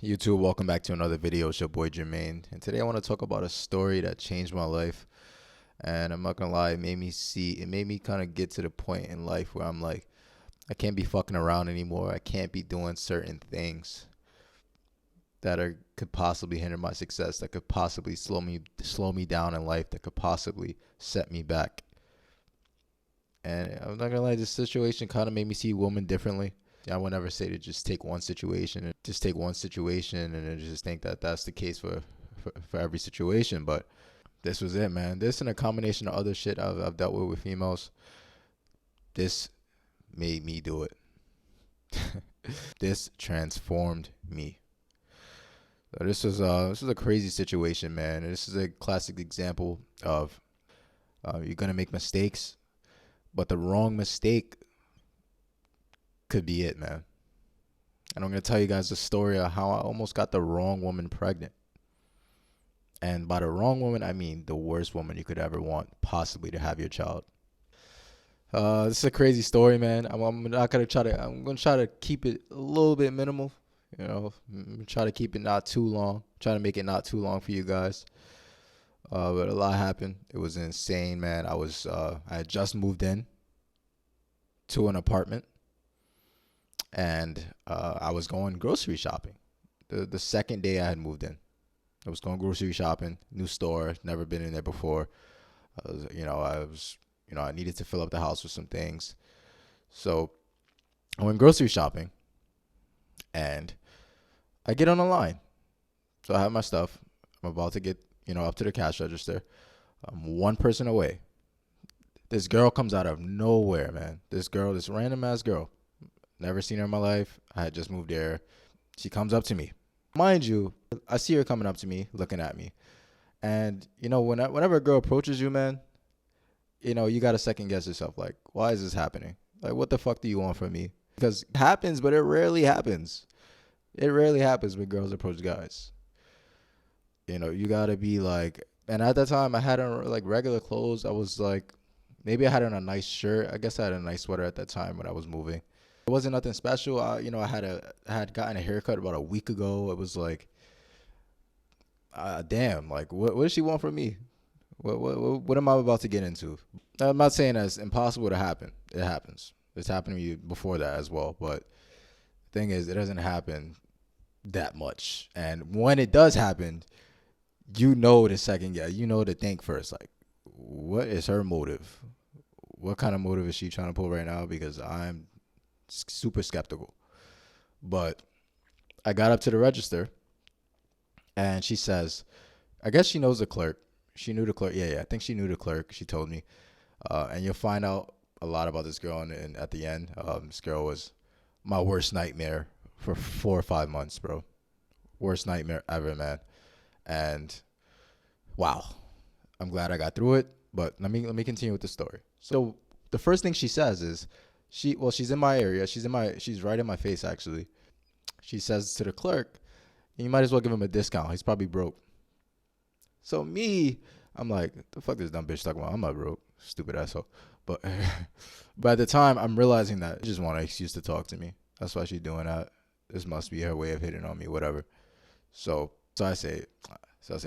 YouTube, welcome back to another video. It's your boy Jermaine, and today I want to talk about a story that changed my life. And I'm not gonna lie, it made me kind of get to the point in life where I'm like, I can't be fucking around anymore. I can't be doing certain things that could possibly hinder my success, that could possibly slow me down in life, that could possibly set me back. And I'm not gonna lie, this situation kind of made me see women differently. I would never say to just take one situation and then just think that that's the case for every situation. But this was it, man. This and a combination of other shit I've dealt with females. This made me do it. This transformed me. So this was a crazy situation, man. This is a classic example of you're gonna make mistakes, but the wrong mistake could be it, man. And I'm going to tell you guys the story of how I almost got the wrong woman pregnant. And by the wrong woman, I mean the worst woman you could ever want possibly to have your child. This is a crazy story, man. I'm going to try to keep it a little bit minimal. You know, try to keep it not too long. Try to make it not too long for you guys. But a lot happened. It was insane, man. I had just moved in to an apartment. And I was going grocery shopping. The second day I had moved in, I was going grocery shopping, new store, never been in there before. I needed to fill up the house with some things. So I went grocery shopping and I get on the line. So I have my stuff. I'm about to get, up to the cash register. I'm one person away. This girl comes out of nowhere, man. This random ass girl. Never seen her in my life. I had just moved there. She comes up to me. Mind you, I see her coming up to me, looking at me. And, whenever a girl approaches you, man, you got to second guess yourself. Like, why is this happening? Like, what the fuck do you want from me? Because it happens, but it rarely happens. It rarely happens when girls approach guys. You got to be like, and at that time I had on like regular clothes. I was like, maybe I had on a nice shirt. I guess I had a nice sweater at that time when I was moving. It wasn't nothing special. I had gotten a haircut about a week ago. It was like, damn, like what does she want from me? What am I about to get into? I'm not saying that's impossible to happen. It happens. It's happened to me before that as well. But the thing is, it doesn't happen that much. And when it does happen, to second guess. To think first. Like, what is her motive? What kind of motive is she trying to pull right now? Because I'm super skeptical. But I got up to the register and she says, I guess she knows the clerk. She knew the clerk. Yeah, I think she knew the clerk. She told me. And you'll find out a lot about this girl and at the end. This girl was my worst nightmare for 4 or 5 months, bro. Worst nightmare ever, man. And wow, I'm glad I got through it. But let me continue with the story. So the first thing she says is, she's in my area. She's right in my face, actually. She says to the clerk, you might as well give him a discount. He's probably broke. So I'm like, the fuck this dumb bitch talking about? I'm not broke. Stupid asshole. But by the time I'm realizing that she just want an excuse to talk to me. That's why she's doing that. This must be her way of hitting on me, whatever. So I say,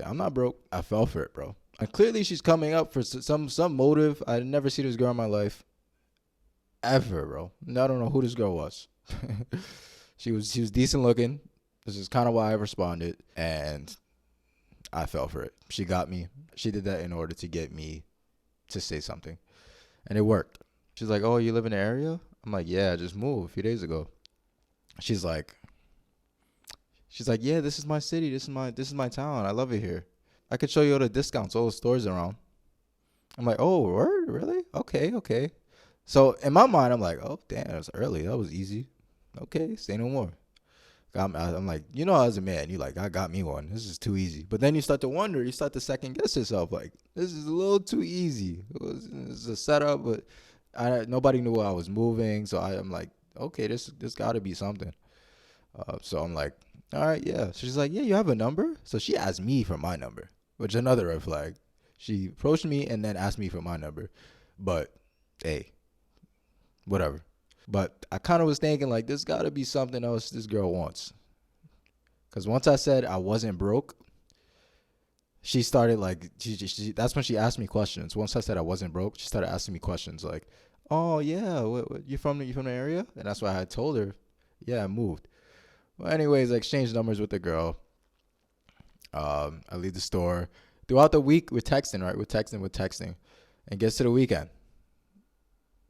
I'm not broke. I fell for it, bro. And clearly she's coming up for some motive. I never see this girl in my life. Ever, bro. I don't know who this girl was. She was decent looking. This is kind of why I responded, and I fell for it. She got me. She did that in order to get me to say something, and it worked. She's like, "Oh, you live in the area?" I'm like, "Yeah, I just moved a few days ago." She's like, "Yeah, this is my city. This is my town. I love it here. I could show you all the discounts, all the stores around." I'm like, "Oh, word? Really? Okay." So in my mind, I'm like, oh, damn, that was early. That was easy. Okay, say no more. I'm like, as a man, you like, I got me one. This is too easy. But then you start to wonder. You start to second guess yourself. Like, this is a little too easy. It's a setup, but nobody knew I was moving. So I'm like, okay, this got to be something. So I'm like, all right, yeah. So she's like, yeah, you have a number? So she asked me for my number, which is another red flag. She approached me and then asked me for my number. But, hey. Whatever. But I kind of was thinking, like, there's got to be something else this girl wants. Because once I said I wasn't broke, she started like, that's when she asked me questions. Once I said I wasn't broke, she started asking me questions like, oh, yeah, you from the area? And that's why I had told her, yeah, I moved. Well, anyways, I exchanged numbers with the girl. I leave the store. Throughout the week, we're texting, right? We're texting. And gets to the weekend.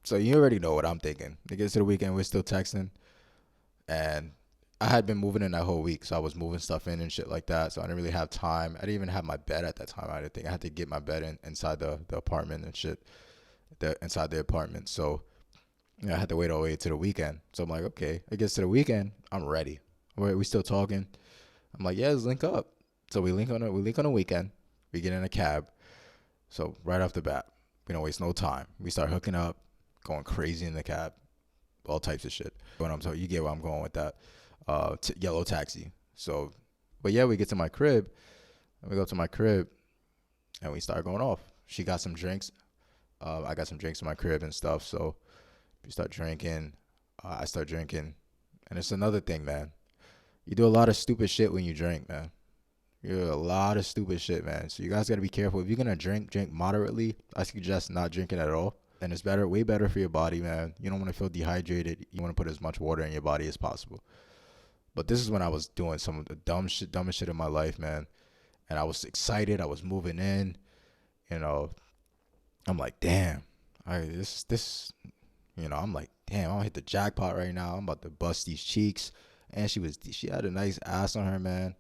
So you already know what I'm thinking. It gets to the weekend, we're still texting. And I had been moving in that whole week. So I was moving stuff in and shit like that. So I didn't really have time. I didn't even have my bed at that time. I didn't think I had to get my bed inside the apartment and shit. Inside the apartment. So I had to wait all the way to the weekend. So I'm like, okay, it gets to the weekend. I'm ready. We still talking. I'm like, yeah, let's link up. So we link on a weekend. We get in a cab. So right off the bat, we don't waste no time. We start hooking up, going crazy in the cab, all types of shit. So you get where I'm going with that. Yellow taxi. So, but yeah, we get to my crib. And we go to my crib, and we start going off. She got some drinks. I got some drinks in my crib and stuff. So we start drinking. I start drinking, and it's another thing, man. You do a lot of stupid shit when you drink, man. You do a lot of stupid shit, man. So you guys gotta be careful. If you're gonna drink moderately. I suggest not drinking at all. And it's way better for your body, man. You don't want to feel dehydrated. You want to put as much water in your body as possible. But this is when I was doing some of the dumbest shit in my life, man. And I was excited. I was moving in. You know, I'm like, damn. I'm like, damn, I'm gonna hit the jackpot right now. I'm about to bust these cheeks. And she had a nice ass on her, man.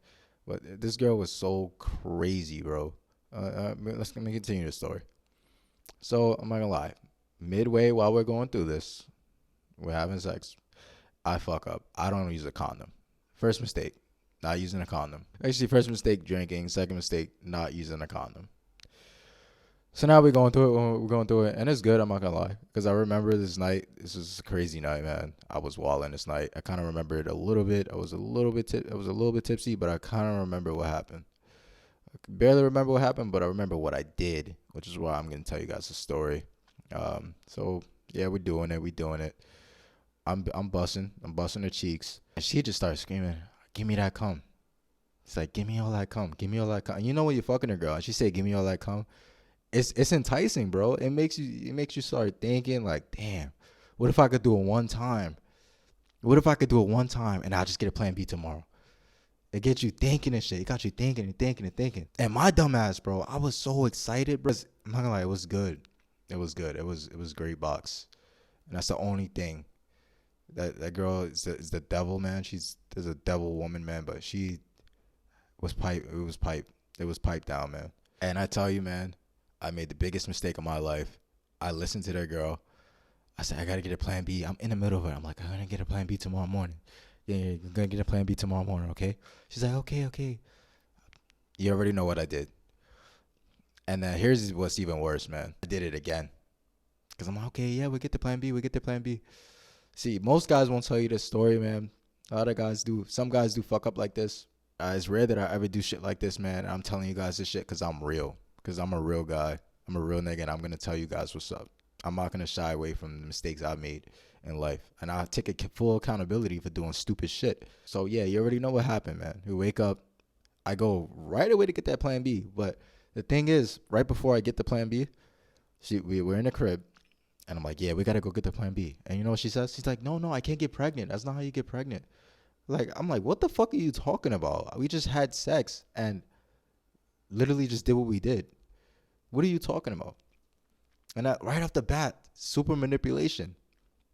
But this girl was so crazy, bro. Let me continue the story. So I'm not gonna lie. Midway while we're going through this, we're having sex. I fuck up. I don't use a condom. First mistake, not using a condom. Actually, first mistake, drinking. Second mistake, not using a condom. So now we're going through it, and it's good. I'm not gonna lie, because I remember this night. This was a crazy night, man. I was wilding this night. I kind of remember it a little bit. I was a little bit tipsy, but I kind of remember what happened. I can barely remember what happened, but I remember what I did, which is why I'm gonna tell you guys the story. So yeah, we're doing it. I'm busting her cheeks, and she just started screaming, "Give me that cum." It's like, "Give me all that cum. Give me all that cum." And you know when you're fucking a girl, and she said, "Give me all that cum." It's enticing, bro. It makes you start thinking like, damn, what if I could do it one time? What if I could do it one time and I'll just get a plan B tomorrow? It gets you thinking and shit. It got you thinking and thinking and thinking. And my dumb ass, bro, I was so excited, bro. I'm not gonna lie, it was good. It was good. It was great box. And that's the only thing. That girl is the devil, man. There's a devil woman, man, but she was pipe. It was pipe down, man. And I tell you, man, I made the biggest mistake of my life. I listened to that girl. I said, I got to get a plan B. I'm in the middle of it. I'm like, I'm going to get a plan B tomorrow morning. Yeah, you're going to get a plan B tomorrow morning, okay? She's like, okay. You already know what I did. And then here's what's even worse, man. I did it again. Because I'm like, okay, yeah, we get the plan B. See, most guys won't tell you this story, man. A lot of guys do. Some guys do fuck up like this. It's rare that I ever do shit like this, man. I'm telling you guys this shit because I'm real. Because I'm a real guy. I'm a real nigga, and I'm going to tell you guys what's up. I'm not going to shy away from the mistakes I've made in life. And I take full accountability for doing stupid shit. So, yeah, you already know what happened, man. We wake up. I go right away to get that plan B. But the thing is, right before I get the plan B, we're in the crib. And I'm like, yeah, we got to go get the plan B. And you know what she says? She's like, no, I can't get pregnant. That's not how you get pregnant. I'm like, what the fuck are you talking about? We just had sex and literally just did what we did. What are you talking about? And right off the bat, super manipulation.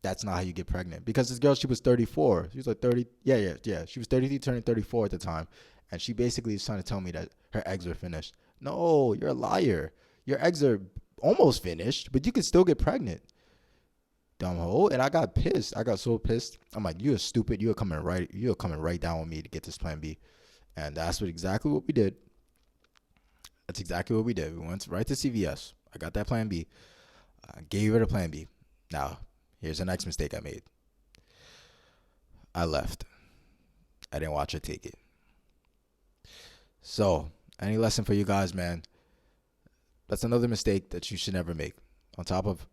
That's not how you get pregnant. Because this girl, she was 34. She was like 30. Yeah. She was 33, turning 34 at the time. And she basically is trying to tell me that her eggs are finished. No, you're a liar. Your eggs are almost finished, but you can still get pregnant. Dumb hoe. And I got pissed. I got so pissed. I'm like, you're stupid. You're coming right down with me to get this plan B. And that's exactly what we did. That's exactly what we did. We went right to CVS. I got that plan B. I gave her the plan B. Now, here's the next mistake I made. I left. I didn't watch her take it. So, any lesson for you guys, man? That's another mistake that you should never make. On top of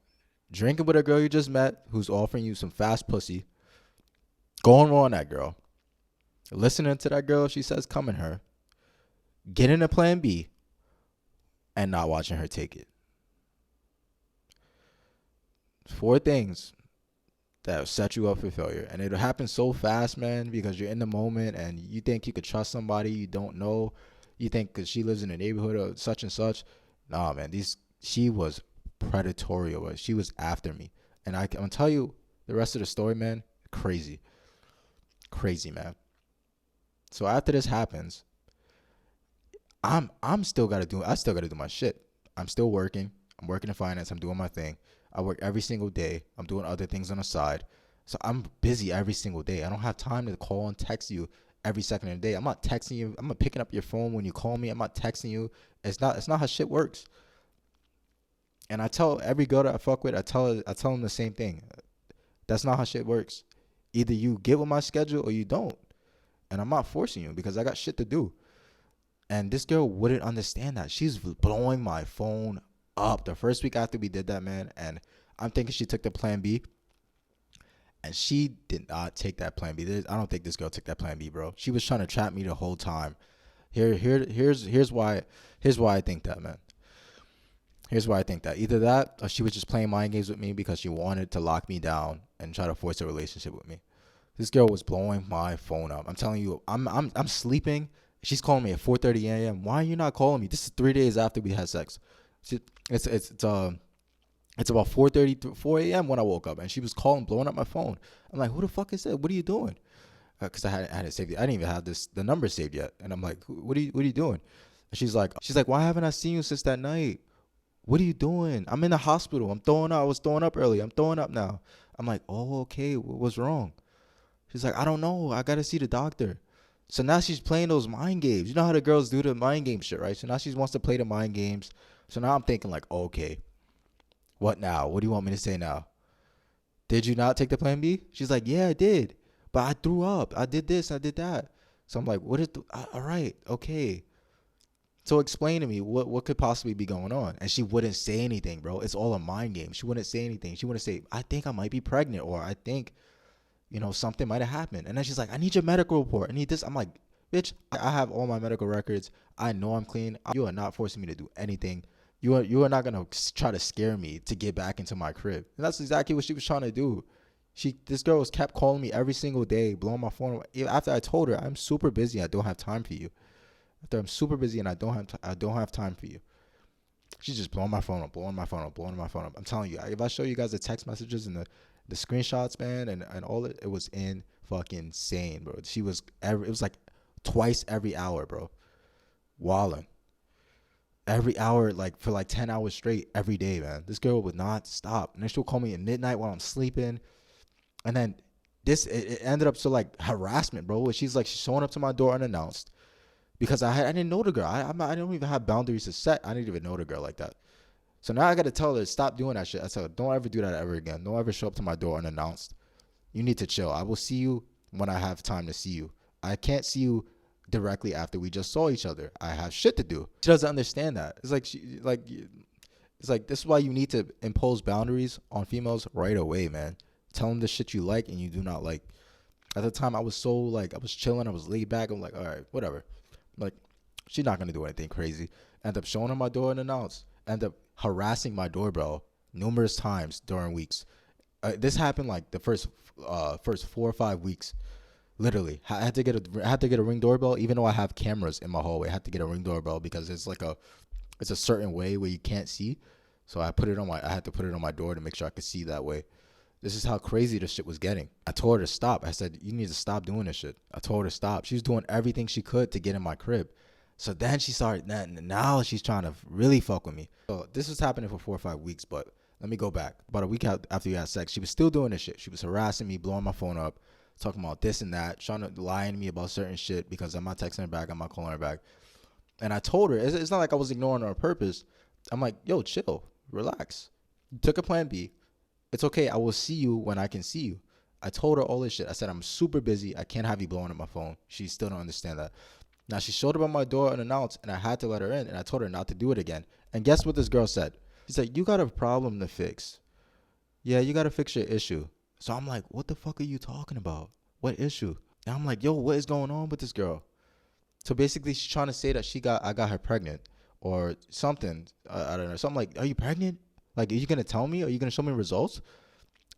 drinking with a girl you just met who's offering you some fast pussy, going on that girl, listening to that girl, she says, coming her, getting a plan B, and not watching her take it. 4 things that set you up for failure. And it'll happen so fast, man, because you're in the moment and you think you could trust somebody you don't know. You think because she lives in a neighborhood of such and such. Nah, man, she was predatory. She was after me. And I'm going to tell you the rest of the story, man. Crazy. Crazy, man. So after this happens, I still gotta do my shit. I'm still working. I'm working in finance. I'm doing my thing. I work every single day. I'm doing other things on the side. So I'm busy every single day. I don't have time to call and text you every second of the day. I'm not texting you. I'm not picking up your phone when you call me. I'm not texting you. It's not how shit works. And I tell every girl that I fuck with, I tell them the same thing. That's not how shit works. Either you get with my schedule or you don't. And I'm not forcing you because I got shit to do. And this girl wouldn't understand that. She's blowing my phone up the first week after we did that, man. And I'm thinking she took the plan B. And she did not take that plan B. I don't think this girl took that plan B, bro. She was trying to trap me the whole time. Here's why I think that, man. Here's why I think that. Either that or she was just playing mind games with me because she wanted to lock me down and try to force a relationship with me. This girl was blowing my phone up. I'm telling you, I'm sleeping. She's calling me at 4:30 a.m. Why are you not calling me? This is 3 days after we had sex. It's about 4:30 to 4 a.m. when I woke up, and she was calling, blowing up my phone. I'm like, who the fuck is that? What are you doing? Because I had it saved. I didn't even have the number saved yet. And I'm like, what are you doing? And she's like, why haven't I seen you since that night? What are you doing? I'm in the hospital. I'm throwing up. I was throwing up early. I'm throwing up now. I'm like, oh, okay. What's wrong? She's like, I don't know. I got to see the doctor. So now she's playing those mind games. You know how the girls do the mind game shit, right? So now she wants to play the mind games. So now I'm thinking like, oh, okay, what now? What do you want me to say now? Did you not take the plan B? She's like, yeah, I did. But I threw up. I did this. I did that. So I'm like, all right, okay. So explain to me what could possibly be going on. And she wouldn't say anything, bro. It's all a mind game. She wouldn't say anything. She wouldn't say, I think I might be pregnant, or I think, something might have happened. And then she's like, I need your medical report. I need this. I'm like, bitch, I have all my medical records. I know I'm clean. You are not forcing me to do anything. You are not going to try to scare me to get back into my crib. And that's exactly what she was trying to do. This girl kept calling me every single day, blowing my phone. After I told her, I'm super busy. I don't have time for you. After I'm super busy and I don't have time for you. She's just blowing my phone up, blowing my phone up, blowing my phone up. I'm telling you, if I show you guys the text messages and the screenshots, man, and all it was in fucking insane, bro. It was like twice every hour, bro. Wildin'. Every hour, like for like 10 hours straight every day, man. This girl would not stop. And then she'll call me at midnight while I'm sleeping. And then it ended up so like harassment, bro. She's showing up to my door unannounced. Because I didn't know the girl. I don't even have boundaries to set. I didn't even know the girl like that. So now I got to tell her, stop doing that shit. I tell her, don't ever do that ever again. Don't ever show up to my door unannounced. You need to chill. I will see you when I have time to see you. I can't see you directly after we just saw each other. I have shit to do. She doesn't understand that. It's like this is why you need to impose boundaries on females right away, man. Tell them the shit you like and you do not like. At the time, I was chilling. I was laid back. I'm like, all right, whatever. Like, she's not going to do anything crazy. End up showing her my door unannounced. End up harassing my doorbell numerous times during weeks. This happened like the first 4 or 5 weeks. Literally, I had to get a Ring doorbell, even though I have cameras in my hallway. I had to get a Ring doorbell because it's a certain way where you can't see. So I had to put it on my door to make sure I could see that way. This is how crazy this shit was getting. I told her to stop. I said, you need to stop doing this shit. I told her to stop. She was doing everything she could to get in my crib. So then she started, now she's trying to really fuck with me. So this was happening for 4 or 5 weeks, but let me go back. About a week after we had sex, she was still doing this shit. She was harassing me, blowing my phone up, talking about this and that, trying to lie to me about certain shit because I'm not texting her back, I'm not calling her back. And I told her, it's not like I was ignoring her on purpose. I'm like, yo, chill, relax. You took a plan B. It's okay. I will see you when I can see you. I told her all this shit. I said, I'm super busy. I can't have you blowing up my phone. She still don't understand that. Now, she showed up on my door unannounced, and I had to let her in, and I told her not to do it again. And guess what this girl said? She said, you got a problem to fix. Yeah, you got to fix your issue. So I'm like, what the fuck are you talking about? What issue? And I'm like, yo, what is going on with this girl? So basically, she's trying to say that I got her pregnant or something. I don't know. So I'm like, are you pregnant? Like, are you gonna tell me? Are you gonna show me results?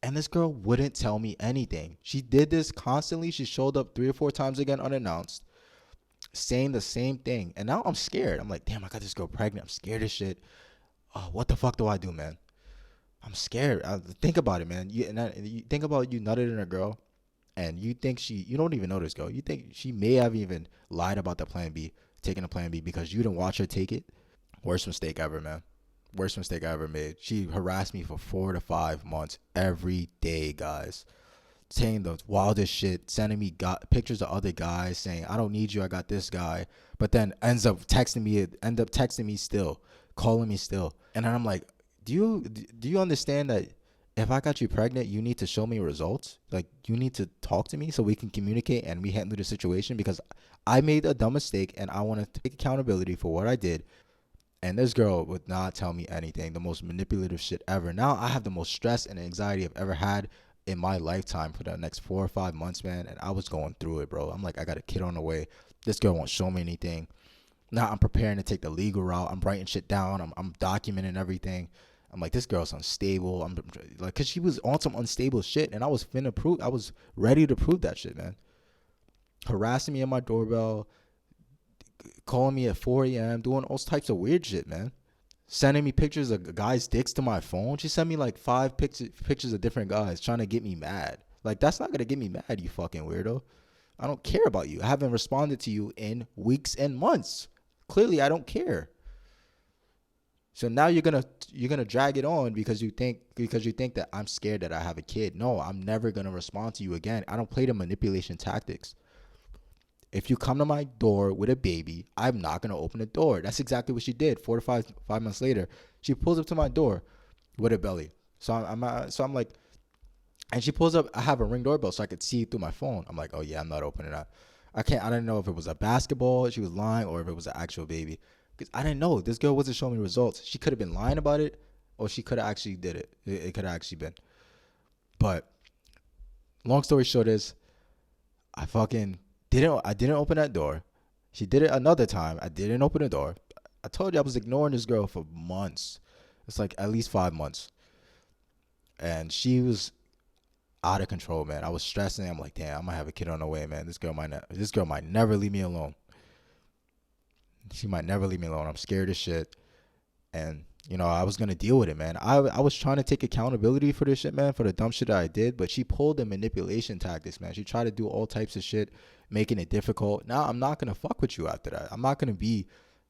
And this girl wouldn't tell me anything. She did this constantly. She showed up 3 or 4 times again unannounced, saying the same thing. And now I'm scared. I'm like, damn, I got this girl pregnant. I'm scared as shit. What the fuck do I do, man? I'm scared. Think about it, man. You think about you nutted in a girl, and you don't even know this girl. You think she may have even lied about the plan B, taking a plan B because you didn't watch her take it. Worst mistake ever, man. Worst mistake I ever made. She harassed me for 4 to 5 months every day, guys. Saying the wildest shit, sending me pictures of other guys, saying I don't need you, I got this guy, but then end up texting me still, calling me still, and then I'm like, do you understand that if I got you pregnant, you need to show me results, like you need to talk to me so we can communicate and we handle the situation because I made a dumb mistake and I want to take accountability for what I did. And this girl would not tell me anything. The most manipulative shit ever. Now I have the most stress and anxiety I've ever had in my lifetime for the next 4 or 5 months, man. And I was going through it, bro. I'm like, I got a kid on the way. This girl won't show me anything. Now I'm preparing to take the legal route. I'm writing shit down. I'm documenting everything. I'm like, this girl's unstable. I'm like, cause she was on some unstable shit, and I was finna prove. I was ready to prove that shit, man. Harassing me on my doorbell, calling me at 4 a.m., doing all types of weird shit, man. Sending me pictures of guys' dicks to my phone. She sent me like 5 pictures of different guys trying to get me mad. Like, that's not gonna get me mad, you fucking weirdo. I don't care about you. I haven't responded to you in weeks and months. Clearly, I don't care. So now you're gonna drag it on because you think that I'm scared that I have a kid. No, I'm never gonna respond to you again. I don't play the manipulation tactics. If you come to my door with a baby, I'm not gonna open the door. That's exactly what she did. 4 to 5 months later, she pulls up to my door with a belly. So I'm like, and she pulls up. I have a Ring doorbell, so I could see through my phone. I'm like, oh yeah, I'm not opening that. I can't. I didn't know if it was a basketball she was lying or if it was an actual baby, because I didn't know. This girl wasn't showing me results. She could have been lying about it, or she could have actually did it. It could have actually been. But long story short is, I didn't open that door. She did it another time. I didn't open the door. I told you I was ignoring this girl for months. It's like at least 5 months. And she was out of control, man. I was stressing. I'm like, damn, I might have a kid on the way, man. This girl might never leave me alone. She might never leave me alone. I'm scared as shit. And I was gonna deal with it, man. I was trying to take accountability for this shit, man, for the dumb shit that I did, but she pulled the manipulation tactics, man. She tried to do all types of shit, making it difficult. Now I'm not gonna fuck with you after that.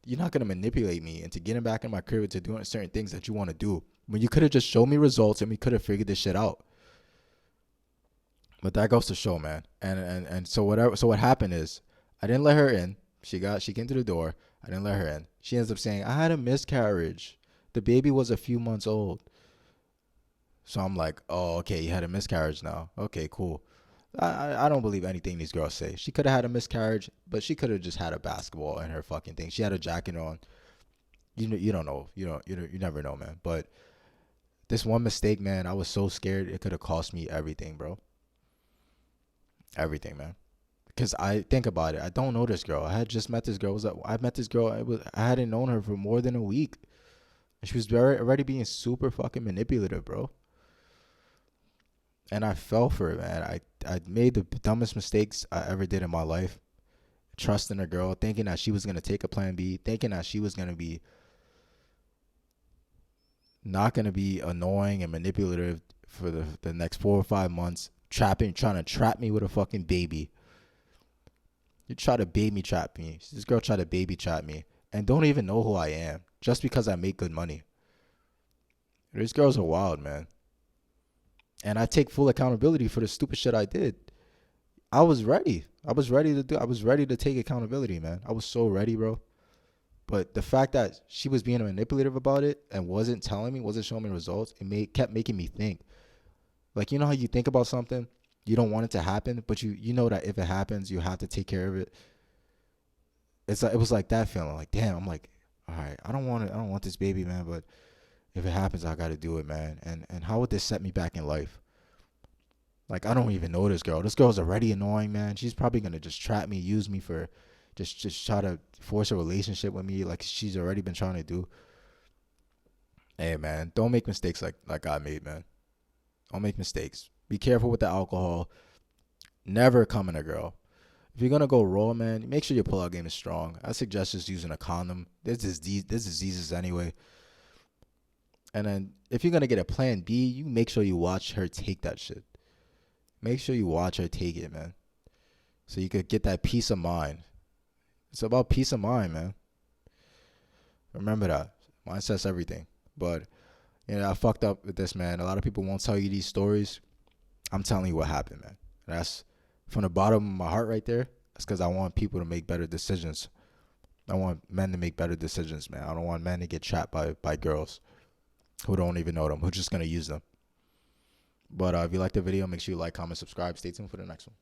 You're not gonna manipulate me into getting back in my career to doing certain things that you want to do. When you could have just showed me results and we could have figured this shit out. But that goes to show, man. And so whatever. So what happened is, I didn't let her in. She came to the door. I didn't let her in. She ends up saying, I had a miscarriage. The baby was a few months old. So I'm like, oh, okay, you had a miscarriage now. Okay, cool. I don't believe anything these girls say. She could have had a miscarriage, but she could have just had a basketball in her fucking thing. She had a jacket on. You don't know. You never know, man. But this one mistake, man, I was so scared it could have cost me everything, bro. Everything, man. Because I think about it, I don't know this girl. I had just met this girl. I met this girl. I hadn't known her for more than a week. And she was already being super fucking manipulative, bro. And I fell for it, man. I made the dumbest mistakes I ever did in my life. Trusting a girl, thinking that she was gonna take a plan B, thinking that she was gonna be not gonna be annoying and manipulative for the next 4 or 5 months, trying to trap me with a fucking baby. You try to baby trap me. This girl tried to baby trap me and don't even know who I am just because I make good money. These girls are wild, man. And I take full accountability for the stupid shit I did. I was ready. I was ready to take accountability, man. I was so ready, bro. But the fact that she was being manipulative about it and wasn't telling me, wasn't showing me results, kept making me think. Like, you know how you think about something, you don't want it to happen, but you know that if it happens, you have to take care of it. It was like that feeling. Like, damn, I'm like, all right, I don't want this baby, man, but if it happens, I got to do it, man. And how would this set me back in life? Like, I don't even know this girl. This girl's already annoying, man. She's probably gonna just trap me, use me for just try to force a relationship with me like she's already been trying to do. Hey, man, don't make mistakes like I made, man. Don't make mistakes. Be careful with the alcohol. Never come in a girl. If you're gonna go raw, man, make sure your pull-out game is strong. I suggest just using a condom. There's diseases anyway. And then if you're gonna get a plan B, you make sure you watch her take that shit. Make sure you watch her take it, man. So you could get that peace of mind. It's about peace of mind, man. Remember that. Mindset's everything. But I fucked up with this, man. A lot of people won't tell you these stories. I'm telling you what happened, man. That's from the bottom of my heart right there. That's because I want people to make better decisions. I want men to make better decisions, man. I don't want men to get trapped by girls who don't even know them, who are just going to use them. But if you like the video, make sure you like, comment, subscribe. Stay tuned for the next one.